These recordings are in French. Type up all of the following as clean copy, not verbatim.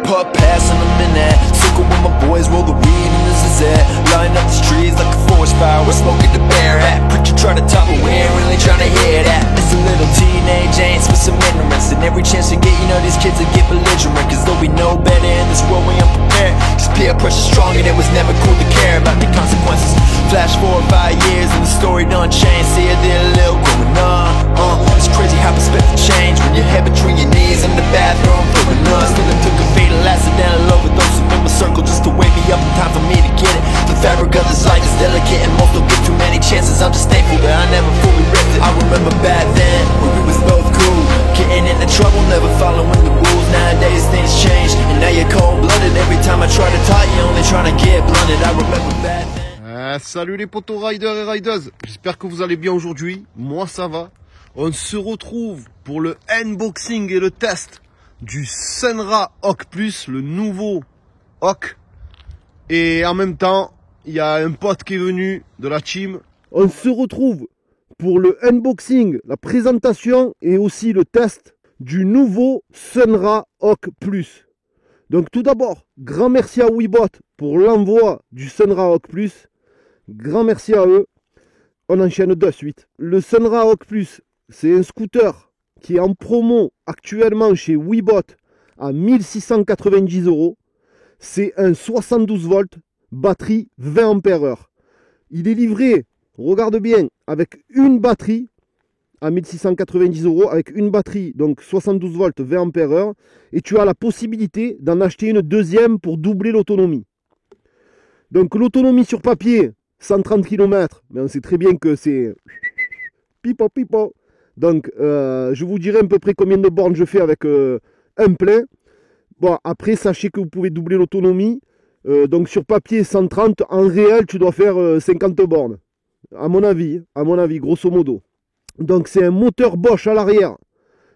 puff passing them in that. Circle with my boys, roll the weed and this is it. Line up these trees like a forest fire, we're smoking the bear hat. Preacher trying to top it, we ain't really trying to hear that. It's a little teenage angst with some ignorance, and every chance we get, you know these kids will get belligerent. Cause though we know better in this world, we unprepared. Cause peer pressure strong and it was never cool to care about the consequences. Flash 4 or 5 years and the story done changed. See, I did a little growing up. It's crazy how perspective change when your head between your knees in the bathroom flipping us. Still it took a fatal accidental overdose in my circle just to wake me up in time for me to get it. The fabric of this life is delicate and most don't get too many chances. I'm just thankful that I never fully ripped it. I remember back then when we was both cool, getting into trouble, never following the rules. Nowadays things change and now you're cold-blooded. Every time I try to talk, you're only trying to get blunted. I remember back then. Salut les potos riders et riders, j'espère que vous allez bien aujourd'hui, moi ça va. On se retrouve pour le unboxing et le test du Sunra Hawk Plus, le nouveau Hawk. Et en même temps, il y a un pote qui est venu de la team. On se retrouve pour le unboxing, la présentation et aussi le test du nouveau Sunra Hawk Plus. Donc tout d'abord, grand merci à Webot pour l'envoi du Sunra Hawk Plus. Grand merci à eux. On enchaîne de suite. Le Sunra Hawk Plus, c'est un scooter qui est en promo actuellement chez Webot à 1690 €. C'est un 72 volts, batterie 20 ampères-heure. Il est livré, regarde bien, avec une batterie à 1690 €, avec une batterie, donc 72 volts, 20 ampères-heure. Et tu as la possibilité d'en acheter une deuxième pour doubler l'autonomie. Donc l'autonomie sur papier, 130 km, mais on sait très bien que c'est pipo pipo. Donc je vous dirai à peu près combien de bornes je fais avec un plein. Bon, après sachez que vous pouvez doubler l'autonomie. Donc sur papier 130, en réel tu dois faire 50 bornes. À mon avis, grosso modo. Donc c'est un moteur Bosch à l'arrière,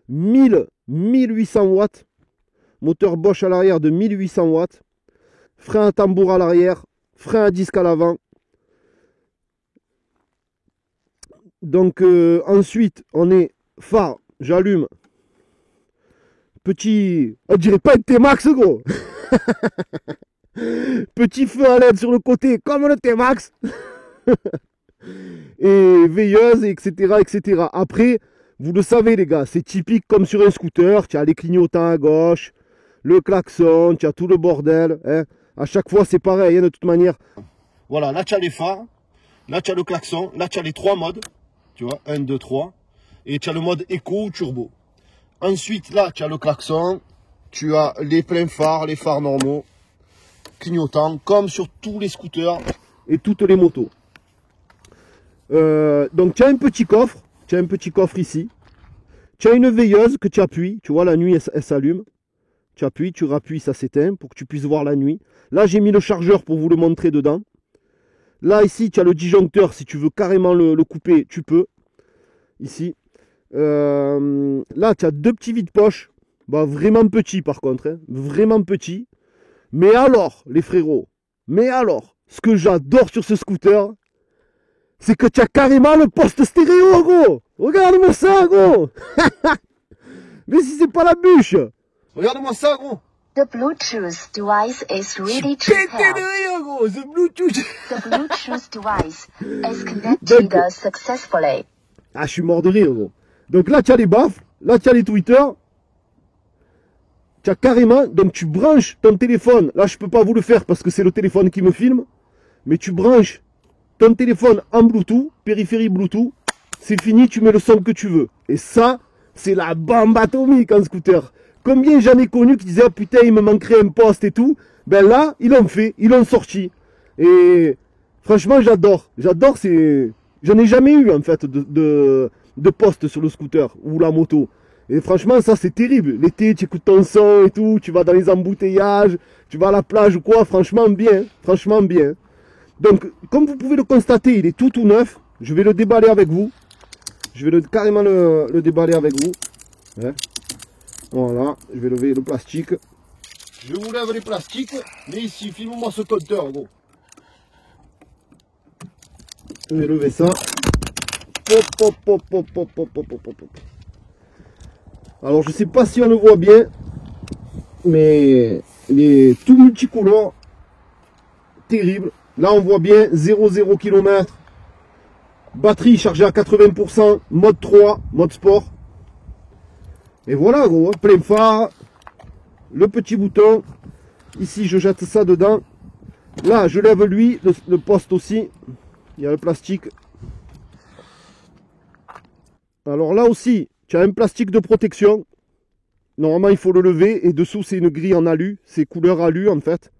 1800 watts. Moteur Bosch à l'arrière de 1800 watts. Frein à tambour à l'arrière, frein à disque à l'avant. Donc ensuite on est phare, j'allume. Petit, on dirait pas un T-Max gros. Petit feu à LED sur le côté comme le T-Max. Et veilleuse, etc., etc. Après, vous le savez les gars, c'est typique comme sur un scooter. Tu as les clignotants à gauche, le klaxon, tu as tout le bordel. Hein. À chaque fois c'est pareil hein, de toute manière. Voilà, là tu as les phares, là tu as le klaxon, là tu as les 3 modes. Tu vois, 1, 2, 3. Et tu as le mode éco ou turbo. Ensuite, là, tu as le klaxon. Tu as les pleins phares, les phares normaux. Clignotants, comme sur tous les scooters et toutes les motos. Donc, tu as un petit coffre. Tu as un petit coffre ici. Tu as une veilleuse que tu appuies. Tu vois, la nuit, elle s'allume. Tu appuies, tu rappuies, ça s'éteint pour que tu puisses voir la nuit. Là, j'ai mis le chargeur pour vous le montrer dedans. Là, ici, tu as le disjoncteur. Si tu veux carrément le couper, tu peux. Ici. Là, tu as 2 petits vides-poches. Bah, vraiment petits, par contre. Hein. Vraiment petits. Mais alors, les frérots. Mais alors, ce que j'adore sur ce scooter, c'est que tu as carrément le poste stéréo, gros. Regarde-moi ça, gros. Mais si c'est pas la bûche. Regarde-moi ça, gros. The Bluetooth device is ready to pair. The Bluetooth. The Bluetooth device is connected successfully. Ah, je suis mort de rire, gros. Donc là, tu as les baffles, là, tu as les tweeters. Tu as carrément, donc tu branches ton téléphone. Là, je peux pas vous le faire parce que c'est le téléphone qui me filme. Mais tu branches ton téléphone en Bluetooth, périphérie Bluetooth. C'est fini, tu mets le son que tu veux. Et ça, c'est la bombe atomique en scooter. Combien j'en ai connu qui disaient, oh, putain, il me manquerait un poste et tout. Ben là, ils l'ont fait, ils l'ont sorti. Et franchement, j'adore. J'adore, c'est... J'en ai jamais eu, en fait, de poste sur le scooter ou la moto. Et franchement, ça, c'est terrible. L'été, tu écoutes ton son et tout, tu vas dans les embouteillages, tu vas à la plage ou quoi. Franchement, bien. Franchement, bien. Donc, comme vous pouvez le constater, il est tout neuf. Je vais le déballer avec vous. Je vais carrément le déballer avec vous. Hein. Voilà, je vais lever le plastique. Je vous lève les plastiques. Mais ici, filme-moi ce compteur, gros. Je vais lever ça. Hop, hop, hop, hop, hop, hop, hop, hop. Alors, je sais pas si on le voit bien. mais il est tout multicolore, terrible. Là on voit bien 0,0 km, batterie chargée à 80%, mode 3, mode sport. Et voilà gros, plein phare, le petit bouton, ici je jette ça dedans, là je lève lui, le poste aussi, il y a le plastique. Alors là aussi, tu as un plastique de protection. Normalement, il faut le lever. Et dessous, c'est une grille en alu. C'est couleur alu, en fait.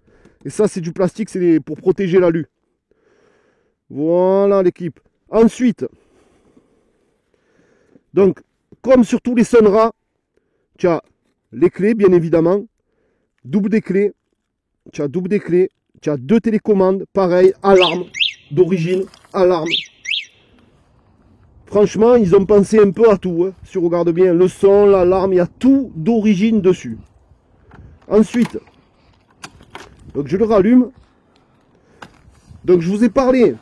Et ça, c'est du plastique. C'est pour protéger l'alu. Voilà, l'équipe. Ensuite, donc, comme sur tous les Sunra, tu as les clés, bien évidemment. Double des clés. Tu as double des clés. Tu as 2 télécommandes. Pareil, alarme d'origine. Alarme. Franchement, ils ont pensé un peu à tout. Hein. Si tu regardes bien, le son, l'alarme, il y a tout d'origine dessus. Ensuite, donc je le rallume. Donc je vous ai parlé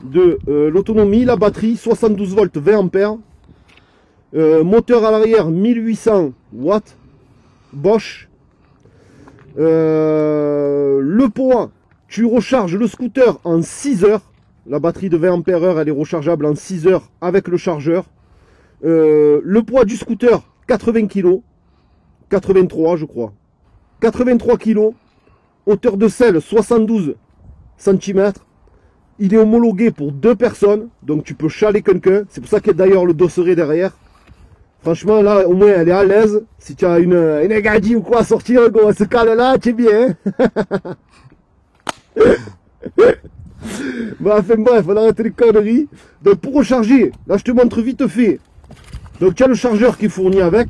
de l'autonomie, la batterie, 72 volts, 20 ampères. Moteur à l'arrière, 1800 watts. Bosch. Le poids, tu recharges le scooter en 6 heures. La batterie de 20 ampères, elle est rechargeable en 6 heures avec le chargeur. Le poids du scooter, 80 kg. 83 je crois. 83 kg. Hauteur de selle, 72 cm. Il est homologué pour 2 personnes. Donc tu peux chaler quelqu'un. C'est pour ça qu'il y a d'ailleurs le dosseret derrière. Franchement là au moins elle est à l'aise. Si tu as une gadget ou quoi à sortir, elle se cale là, tu es bien. Bah, enfin bref, on arrête les conneries. Donc pour recharger, là je te montre vite fait. Donc tu as le chargeur qui est fourni avec.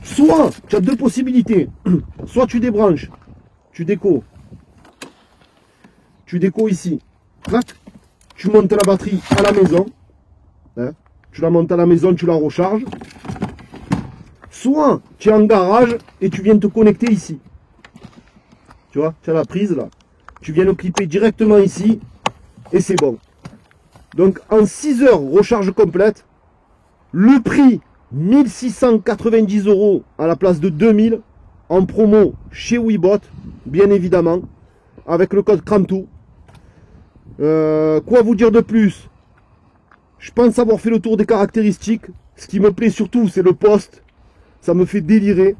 Soit tu as 2 possibilités. Soit tu débranches, tu déco. Tu déco ici. Clac. Tu montes la batterie à la maison. Hein, tu la montes à la maison, tu la recharges. Soit tu es en garage et tu viens te connecter ici. Tu vois, tu as la prise là. Tu viens le clipper directement ici et c'est bon. Donc en 6 heures, recharge complète. Le prix, 1690 € à la place de 2000 en promo chez Webot, bien évidemment, avec le code CRANTOU. Quoi vous dire de plus? Je pense avoir fait le tour des caractéristiques. Ce qui me plaît surtout, c'est le poste. Ça me fait délirer.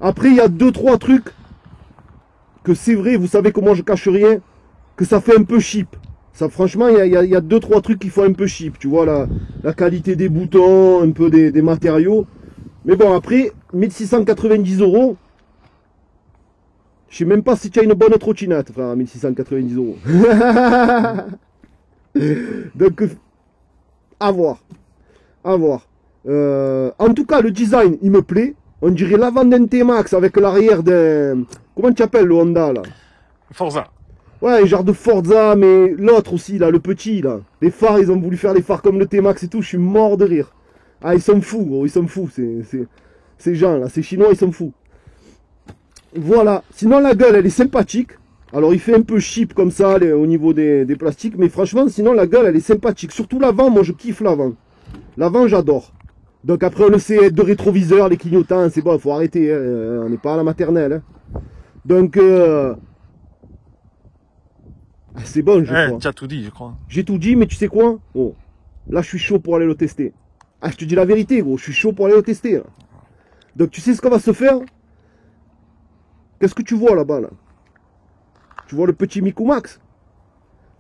Après, il y a 2-3 trucs que c'est vrai, vous savez comment je cache rien, que ça fait un peu cheap. Ça, franchement, il y a 2-3 trucs qui font un peu cheap. Tu vois, la qualité des boutons, un peu des matériaux. Mais bon, après, 1690 €. Je sais même pas si tu as une bonne trottinette, enfin, 1690 €. Donc, à voir. À voir. En tout cas, le design, il me plaît. On dirait l'avant d'un T-Max avec l'arrière d'un... Comment tu appelles le Honda là? Forza. Ouais, genre de Forza, mais l'autre aussi là, le petit là. Les phares, ils ont voulu faire les phares comme le T-Max et tout, je suis mort de rire. Ah, ils sont fous, gros, ils sont fous, ces gens là, ces Chinois, ils sont fous. Voilà, sinon la gueule, elle est sympathique. Alors il fait un peu cheap comme ça au niveau des plastiques, mais franchement, sinon la gueule, elle est sympathique. Surtout l'avant, moi je kiffe l'avant. L'avant, j'adore. Donc après, on le sait, de rétroviseur, les clignotants, c'est bon, il faut arrêter, hein, on n'est pas à la maternelle. Hein. Donc, c'est bon, je crois. Tu as tout dit, je crois. J'ai tout dit, mais tu sais quoi? Oh, là, je suis chaud pour aller le tester. Ah, je te dis la vérité, gros, je suis chaud pour aller le tester. Là. Donc, tu sais ce qu'on va se faire? Qu'est-ce que tu vois là-bas, là? Tu vois le petit Miku Max?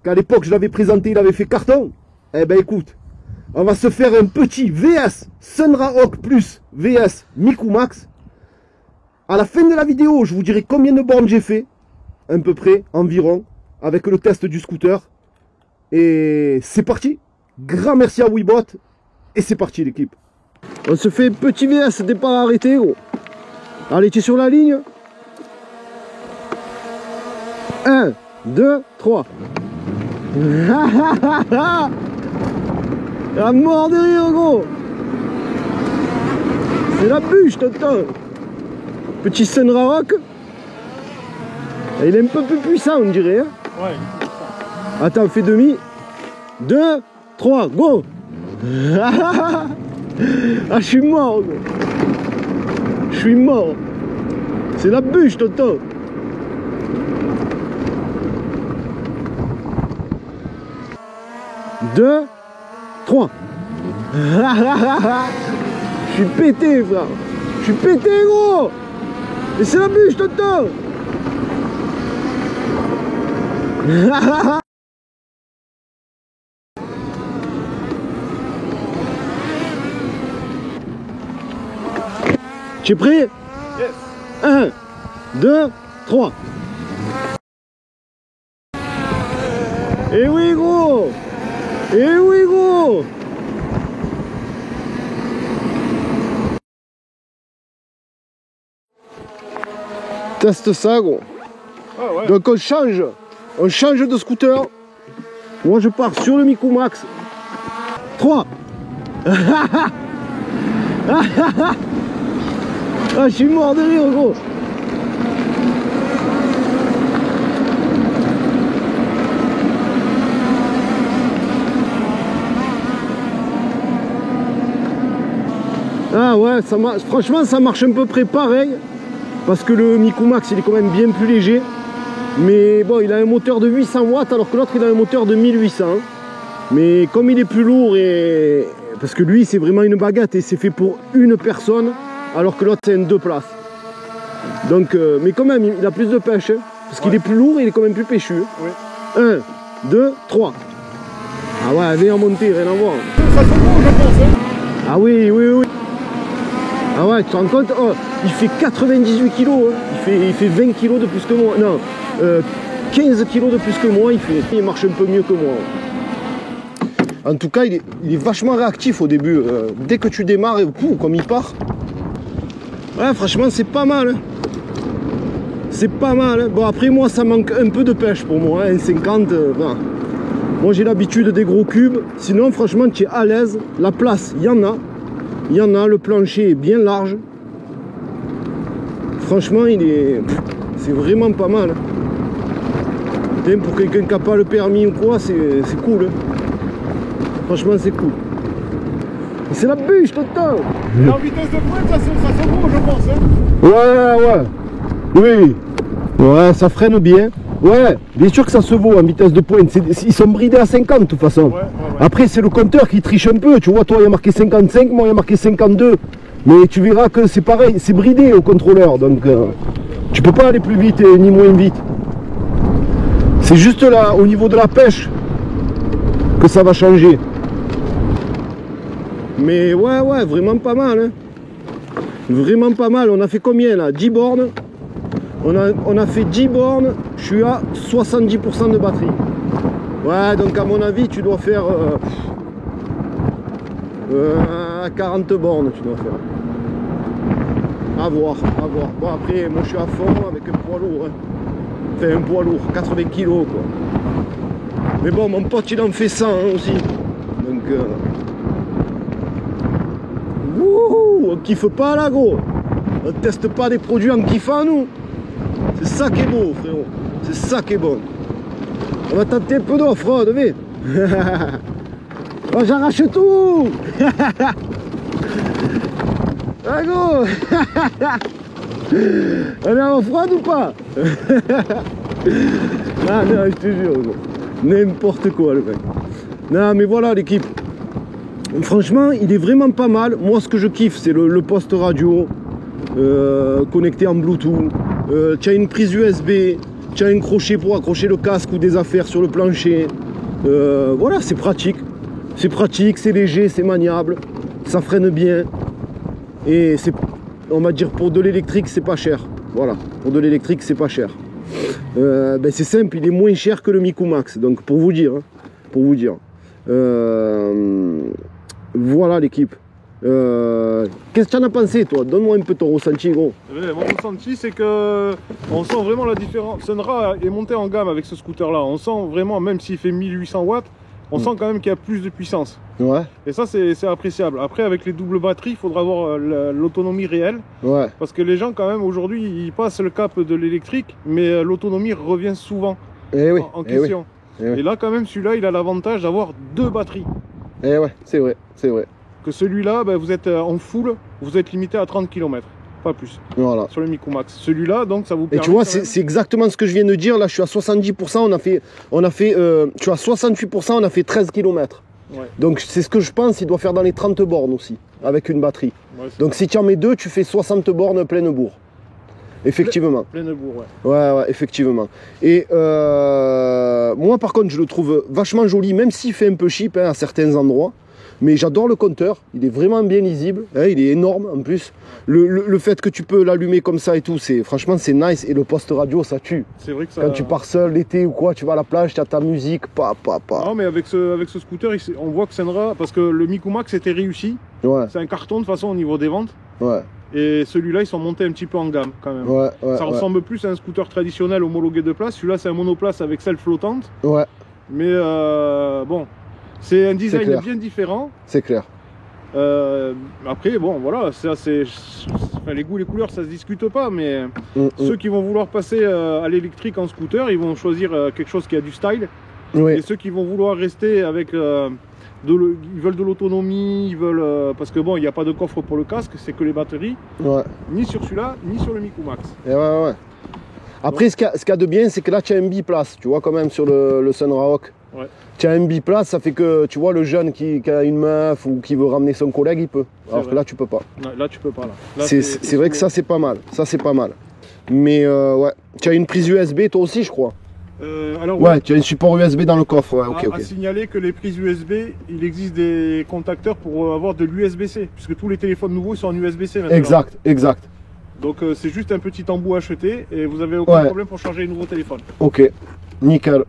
Qu'à l'époque, je l'avais présenté, il avait fait carton. Eh ben, écoute, on va se faire un petit VS Sunra Hawk Plus VS Miku Max. À la fin de la vidéo, je vous dirai combien de bornes j'ai fait, à peu près, environ, avec le test du scooter. Et c'est parti. Grand merci à Webot. Et c'est parti l'équipe. On se fait un petit VS départ arrêté, gros. Allez, tu es sur la ligne. 1, 2, 3. La mort de rire, gros. C'est la bûche, tonton. Petit Sunra Hawk. Il est un peu plus puissant, on dirait. Hein. Ouais. Attends, fais demi. 2, 3, go. Ah, je suis mort, gros. Je suis mort. C'est la bûche, tonton. Deux, trois. Je suis pété, frère. Je suis pété, gros. Et c'est la bûche, tonton. Tu es prêt? Yes. 1, 2, 3. Eh oui, gros. Eh oui, gros. Teste ça, gros. Ah ouais. Donc on change de scooter. Moi je pars sur le Miku Max. 3. Ah, je suis mort de rire, gros. Ah ouais, franchement ça marche à peu près pareil. Parce que le Miku Max il est quand même bien plus léger. Mais bon, il a un moteur de 800 watts alors que l'autre il a un moteur de 1800. Mais comme il est plus lourd et... Parce que lui c'est vraiment une baguette et c'est fait pour une personne. Alors que l'autre c'est un 2 places. Donc, mais quand même il a plus de pêche. Hein, parce qu'il est plus lourd et il est quand même plus péchu. Oui. 1, 2, 3. Ah ouais, meilleure montée, rien à voir. Ça se trouve, je pense. Hein. Ah oui, oui, oui. Ah ouais, tu te rends compte, oh, il fait 98 kg, hein. il fait 20 kg de plus que moi, non, 15 kg de plus que moi, il marche un peu mieux que moi. En tout cas, il est vachement réactif au début, dès que tu démarres, comme il part. Ouais, franchement, c'est pas mal. Hein. C'est pas mal. Hein. Bon, après, moi, ça manque un peu de pêche pour moi, hein, 50, voilà. Moi, j'ai l'habitude des gros cubes, sinon, franchement, tu es à l'aise, la place, il y en a. Il y en a, le plancher est bien large. Franchement, c'est vraiment pas mal. Hein. Pour quelqu'un qui n'a pas le permis ou quoi, c'est cool. Hein. Franchement, c'est cool. C'est la bûche, tonton. En vitesse de pointe, ça se trouve, je pense. Hein. Ouais, ouais. Oui. Ouais, ça freine bien. Ouais, bien sûr que ça se vaut en vitesse de pointe. Ils sont bridés à 50 de toute façon. Ouais. Après, c'est le compteur qui triche un peu. Tu vois, toi, il y a marqué 55, moi, il y a marqué 52. Mais tu verras que c'est pareil, c'est bridé au contrôleur. Donc, tu peux pas aller plus vite ni moins vite. C'est juste là, au niveau de la pêche, que ça va changer. Mais ouais, vraiment pas mal. Hein. Vraiment pas mal. On a fait combien là? 10 bornes. On a fait 10 bornes, je suis à 70% de batterie. Ouais, donc à mon avis, tu dois faire 40 bornes, tu dois faire. À voir, à voir. Bon, après, moi je suis à fond avec un poids lourd. Hein. Enfin, un poids lourd, 80 kg quoi. Mais bon, mon pote il en fait 100 hein, aussi. Donc, wouhou, on kiffe pas là, gros. On teste pas des produits en kiffant, nous. C'est ça qui est beau, frérot. C'est ça qui est bon. On va tenter un peu d'off-road, mais. Oh, j'arrache tout. Ah, go. On est en off-road ou pas? Ah non, je te jure, gros. N'importe quoi, le mec. Non, mais voilà, l'équipe. Franchement, il est vraiment pas mal. Moi, ce que je kiffe, c'est le poste radio connecté en Bluetooth. Tu as une prise USB, tu as un crochet pour accrocher le casque ou des affaires sur le plancher. Voilà, c'est pratique. C'est pratique, c'est léger, c'est maniable. Ça freine bien. Et c'est, on va dire, pour de l'électrique, c'est pas cher. Voilà, pour de l'électrique, c'est pas cher. Ben c'est simple, il est moins cher que le Miku Max. Donc, pour vous dire. Hein, pour vous dire. Voilà l'équipe. Qu'est-ce que tu en as pensé toi? Donne-moi un peu ton ressenti gros. Mon ressenti c'est que on sent vraiment la différence. Sunra est monté en gamme avec ce scooter là. On sent vraiment, même s'il fait 1800 watts, on sent quand même qu'il y a plus de puissance. Ouais. Et ça c'est appréciable. Après avec les doubles batteries, il faudra avoir l'autonomie réelle. Ouais. Parce que les gens quand même aujourd'hui ils passent le cap de l'électrique, mais l'autonomie revient souvent en question. Et là quand même celui-là il a l'avantage d'avoir 2 batteries. Et ouais, c'est vrai, c'est vrai. Que celui-là, ben, vous êtes en full, vous êtes limité à 30 km. pas plus. Voilà. Sur le Miku Max. Celui-là, donc ça vous Et permet. tu vois, quand même- c'est exactement ce que je viens de dire. Là, je suis à 70%. On a fait tu vois, 68%, on a fait 13 km. Ouais. Donc, c'est ce que je pense, il doit faire dans les 30 bornes aussi, avec une batterie. Ouais, c'est Donc, si tu en mets deux, tu fais 60 bornes pleine bourre. Effectivement. pleine bourre, ouais. Ouais, effectivement. Et moi, par contre, je le trouve vachement joli, même s'il fait un peu cheap hein, à certains endroits. Mais j'adore le compteur, il est vraiment bien lisible, hein, il est énorme en plus. Le fait que tu peux l'allumer comme ça et tout, franchement c'est nice. Et le poste radio, ça tue. C'est vrai que ça. Quand tu pars seul l'été ou quoi, tu vas à la plage, tu as ta musique, pa. Non, mais avec ce scooter, on voit que Senra, parce que le Miku Max était réussi. Ouais, C'est un carton de toute façon au niveau des ventes. ouais, Et celui-là, ils sont montés un petit peu en gamme quand même. ouais, Ça ouais, ressemble plus à un scooter traditionnel homologué de place. Celui-là, c'est un monoplace avec selle flottante. ouais, Mais bon, c'est un design clair. bien différent. c'est clair. Après, bon, voilà, ça c'est. Enfin, les goûts, les couleurs, ça se discute pas, mais ceux qui vont vouloir passer à l'électrique en scooter, ils vont choisir quelque chose qui a du style. Oui, Et ceux qui vont vouloir rester avec. Ils veulent de l'autonomie, ils veulent. Parce que bon, il n'y a pas de coffre pour le casque, c'est que les batteries, ouais, ni sur celui-là, ni sur le Miku Max. et ouais. Après, ce qu'il y a de bien, c'est que là, tu as un biplace, tu vois, quand même, sur le Sunra Hawk. Ouais. Tu as un biplace, ça fait que, tu vois, le jeune qui a une meuf ou qui veut ramener son collègue, il peut. Alors que vrai. là, tu peux pas. Non, là, tu peux pas. Là, C'est vrai que ça, c'est pas mal. Ça, c'est pas mal. Mais, ouais. Tu as une prise USB, toi aussi, je crois. Alors, Ouais, tu as un support USB dans le coffre. Ouais, ok, à ok. signaler que les prises USB, il existe des contacteurs pour avoir de l'USB-C, puisque tous les téléphones nouveaux sont en USB-C maintenant. Exact. Donc c'est juste un petit embout acheté et vous avez aucun problème pour charger un nouveau téléphone. Ok. Nickel.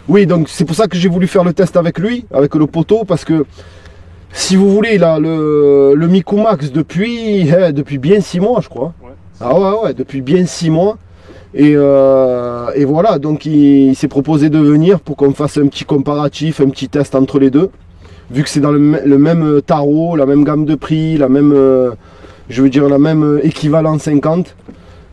Oui, donc c'est pour ça que j'ai voulu faire le test avec lui, avec le poteau, parce que si vous voulez, là, le Miku Max depuis bien 6 mois, je crois. Ouais. Ah ouais, depuis bien 6 mois. Et voilà, donc il s'est proposé de venir pour qu'on fasse un petit comparatif, un petit test entre les deux. Vu que c'est dans le même tarot, la même gamme de prix, la même équivalent 50.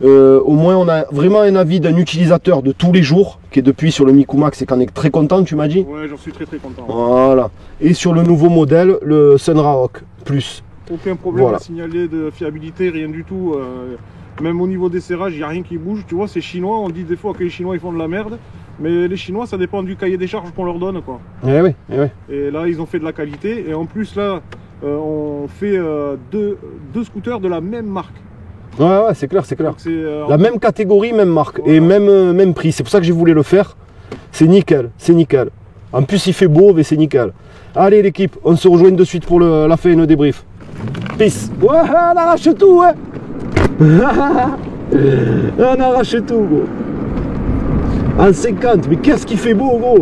Au moins on a vraiment un avis d'un utilisateur de tous les jours, qui est depuis sur le Miku Max et qu'on est très content, tu m'as dit. Ouais, j'en suis très content. Voilà. Et sur le nouveau modèle, le Sunra Hawk Plus. Aucun problème Voilà. à signaler de fiabilité, rien du tout. Même au niveau des serrages, il n'y a rien qui bouge. Tu vois, c'est chinois, on dit des fois que les Chinois ils font de la merde. Mais les Chinois, ça dépend du cahier des charges qu'on leur donne, quoi. Eh oui. Et là, ils ont fait de la qualité. Et en plus, là, on fait deux scooters de la même marque. Ouais, c'est clair. Donc, c'est, La même catégorie, même marque Voilà. et même prix. C'est pour ça que j'ai voulu le faire. C'est nickel. En plus, il fait beau, mais c'est nickel. Allez, l'équipe, on se rejoint de suite pour la fin et le débrief. Peace. Ouais, on arrache tout, ouais. On arrache tout, gros. En 50, mais qu'est-ce qu'il fait beau, gros.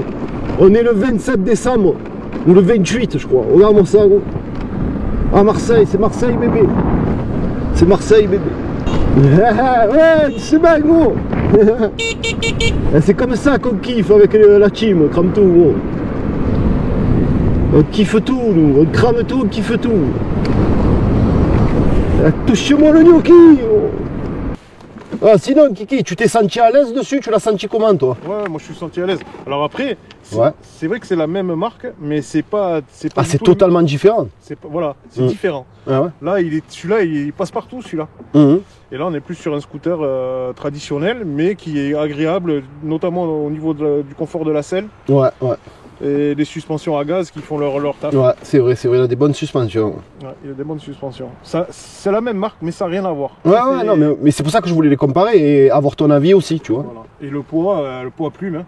On est le 27 décembre. Ou le 28, je crois. Regarde-moi ça, gros. À Marseille, c'est Marseille, bébé. C'est Marseille, bébé. Ouais, c'est bien, gros. Et c'est comme ça qu'on kiffe avec la team, crame tout, gros. On kiffe tout, nous. On crame tout, on kiffe tout. Touche-moi le gnocchi. Ah, sinon, Kiki, tu t'es senti à l'aise dessus? Tu l'as senti comment, toi? Ouais, moi je suis senti à l'aise. Alors après, Ouais. c'est vrai que c'est la même marque, mais c'est pas. Ah, du c'est tout le totalement différent. même- c'est pas- Voilà, c'est différent. Ah ouais. Là, celui-là, il passe partout, celui-là. Mhm. Et là, on est plus sur un scooter traditionnel, mais qui est agréable, notamment au niveau du confort de la selle Ouais. et des suspensions à gaz qui font leur taf. Ouais, c'est vrai, il a des bonnes suspensions. Ouais, il y a des bonnes suspensions. C'est la même marque, mais ça n'a rien à voir. Ouais, non, mais c'est pour ça que je voulais les comparer et avoir ton avis aussi, tu vois. Voilà. Et le poids plume, hein.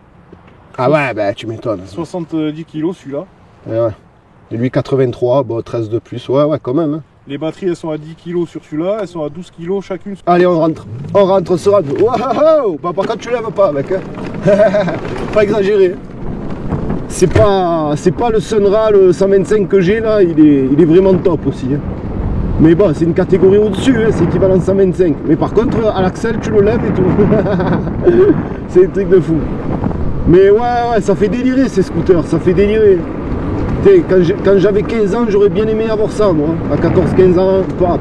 Ah ouais, bah tu m'étonnes. 70 kg celui-là. Ouais. Et lui 83, bon 13 de plus, ouais, quand même. Hein. Les batteries, elles sont à 10 kg sur celui-là, elles sont à 12 kg chacune. Allez, on rentre, on se rentre. Waouh, bah par contre tu lèves pas, mec. Hein. Pas exagéré. C'est pas le Sunra, le 125 que j'ai là, il est vraiment top aussi. Hein. Mais bon, c'est une catégorie au-dessus, hein, c'est équivalent 125. Mais par contre, à l'axel, tu le lèves et tout. C'est un truc de fou. Mais ouais, ça fait délirer ces scooters, ça fait délirer. Quand j'avais 15 ans, j'aurais bien aimé avoir ça, moi. À 14-15 ans, pas.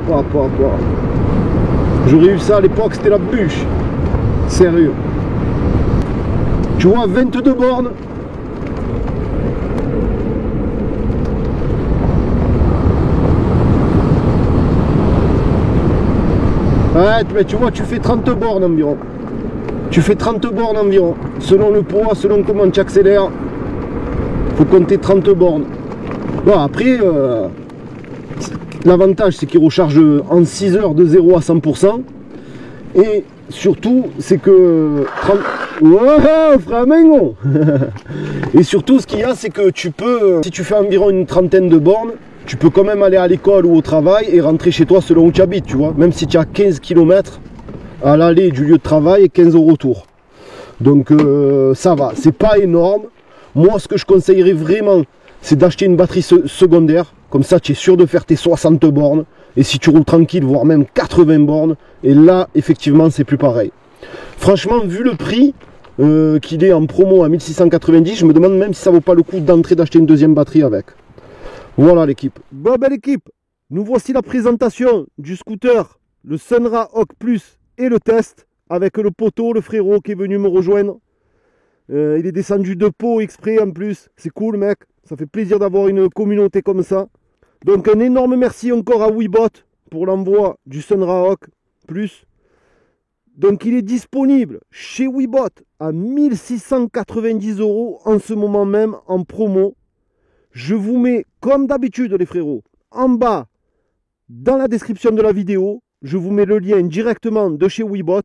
J'aurais eu ça à l'époque, c'était la bûche. Sérieux. Tu vois, 22 bornes. Ouais, mais tu vois, tu fais 30 bornes environ. Tu fais 30 bornes environ. Selon le poids, selon comment tu accélères, faut compter 30 bornes. Bon, après, l'avantage, c'est qu'il recharge en 6 heures de 0 à 100%. Et surtout, c'est que... Ouais, frère Mengo. Et surtout, ce qu'il y a, c'est que tu peux, si tu fais environ une trentaine de bornes, tu peux quand même aller à l'école ou au travail et rentrer chez toi selon où tu habites, tu vois. Même si tu as 15 km à l'aller du lieu de travail et 15 au retour. Donc ça va, c'est pas énorme. Moi, ce que je conseillerais vraiment, c'est d'acheter une batterie secondaire. Comme ça, tu es sûr de faire tes 60 bornes. Et si tu roules tranquille, voire même 80 bornes, et là, effectivement, c'est plus pareil. Franchement, vu le prix qu'il est en promo à 1690, je me demande même si ça vaut pas le coup d'entrer d'acheter une deuxième batterie avec. Voilà l'équipe. Bon, belle équipe, nous voici la présentation du scooter, le Sunra Hawk Plus et le test, avec le poteau, le frérot qui est venu me rejoindre. Il est descendu de Pau exprès en plus, c'est cool mec, ça fait plaisir d'avoir une communauté comme ça. Donc un énorme merci encore à Webot pour l'envoi du Sunra Hawk Plus. Donc il est disponible chez Webot à 1690 € en ce moment même en promo. Je vous mets comme d'habitude les frérots en bas dans la description de la vidéo. Je vous mets le lien directement de chez Webot.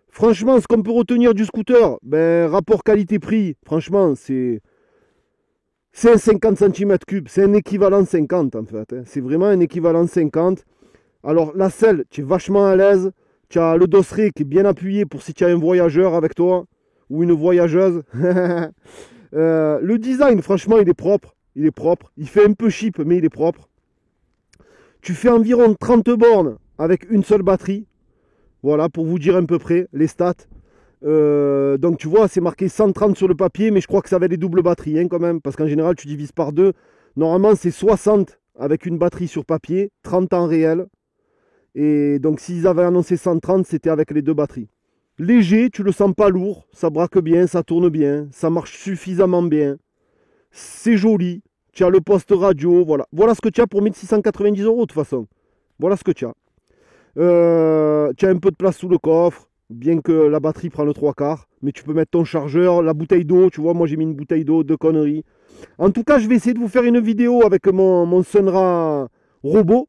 Franchement, ce qu'on peut retenir du scooter, ben, rapport qualité-prix, franchement, c'est un 50 cm3, c'est un équivalent 50 en fait. Hein. C'est vraiment un équivalent 50. Alors la selle, tu es vachement à l'aise. Tu as le dosseret qui est bien appuyé pour si tu as un voyageur avec toi ou une voyageuse. Le design, franchement, il est propre. Il est propre. Il fait un peu cheap, mais il est propre. Tu fais environ 30 bornes avec une seule batterie. Voilà, pour vous dire à peu près les stats. Donc tu vois, c'est marqué 130 sur le papier, mais je crois que ça va être les doubles batteries hein, quand même. Parce qu'en général, tu divises par deux. Normalement, c'est 60 avec une batterie sur papier, 30 en réel. Et donc s'ils avaient annoncé 130, c'était avec les deux batteries. Léger, tu le sens pas lourd, ça braque bien, ça tourne bien, ça marche suffisamment bien. C'est joli, tu as le poste radio, voilà. Voilà ce que tu as pour 1690 € de toute façon. Voilà ce que tu as. Tu as un peu de place sous le coffre, bien que la batterie prend le 3/4. Mais tu peux mettre ton chargeur, la bouteille d'eau, tu vois, moi j'ai mis une bouteille d'eau, de conneries. En tout cas, je vais essayer de vous faire une vidéo avec mon Sunra robot.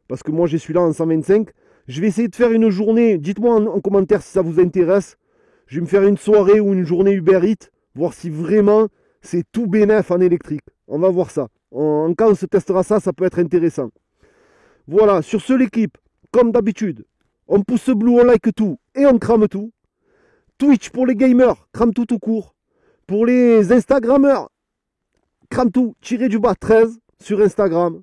Parce que moi j'ai celui-là en 125. Je vais essayer de faire une journée. Dites-moi en commentaire si ça vous intéresse. Je vais me faire une soirée ou une journée Uber Eats. Voir si vraiment c'est tout bénef en électrique. On va voir ça. En cas où on se testera ça, ça peut être intéressant. Voilà, sur ce l'équipe, comme d'habitude, on pouce blue, on like tout et on crame tout. Twitch pour les gamers, crame tout court. Pour les Instagrammeurs, crame tout, tiré-du-bas 13 sur Instagram.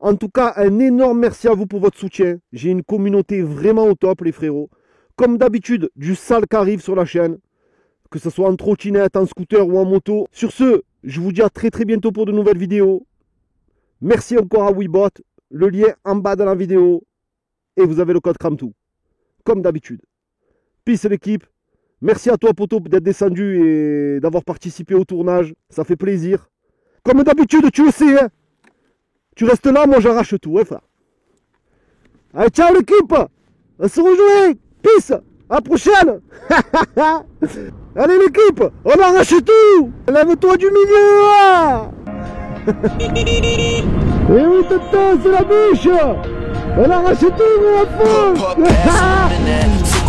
En tout cas, un énorme merci à vous pour votre soutien. J'ai une communauté vraiment au top, les frérots. Comme d'habitude, du sale qui arrive sur la chaîne. Que ce soit en trottinette, en scooter ou en moto. Sur ce, je vous dis à très bientôt pour de nouvelles vidéos. Merci encore à Webot. Le lien en bas de la vidéo. Et vous avez le code CRAMTOU. Comme d'habitude. Peace l'équipe. Merci à toi, poto, d'être descendu et d'avoir participé au tournage. Ça fait plaisir. Comme d'habitude, tu le sais, hein. Tu restes là, moi j'arrache tout, ouais frère. Allez, ciao l'équipe. On se rejoint. Peace. À la prochaine. Allez l'équipe, on arrache tout. Lève-toi du milieu. Hein. Et oui, tonton, c'est la bouche. On arrache tout, mon enfant.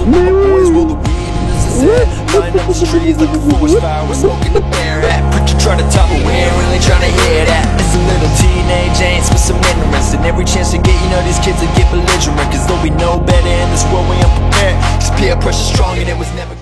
Mais oui. Line up the streets like a forest fire, we're smoking the bear hat. Preacher try to topple, we ain't really trying to hear that. It's a little teenage angst with some ignorance, and every chance to get, you know, these kids will get belligerent. Cause though we know better in this world, we unprepared. Cause peer pressure's strong and it was never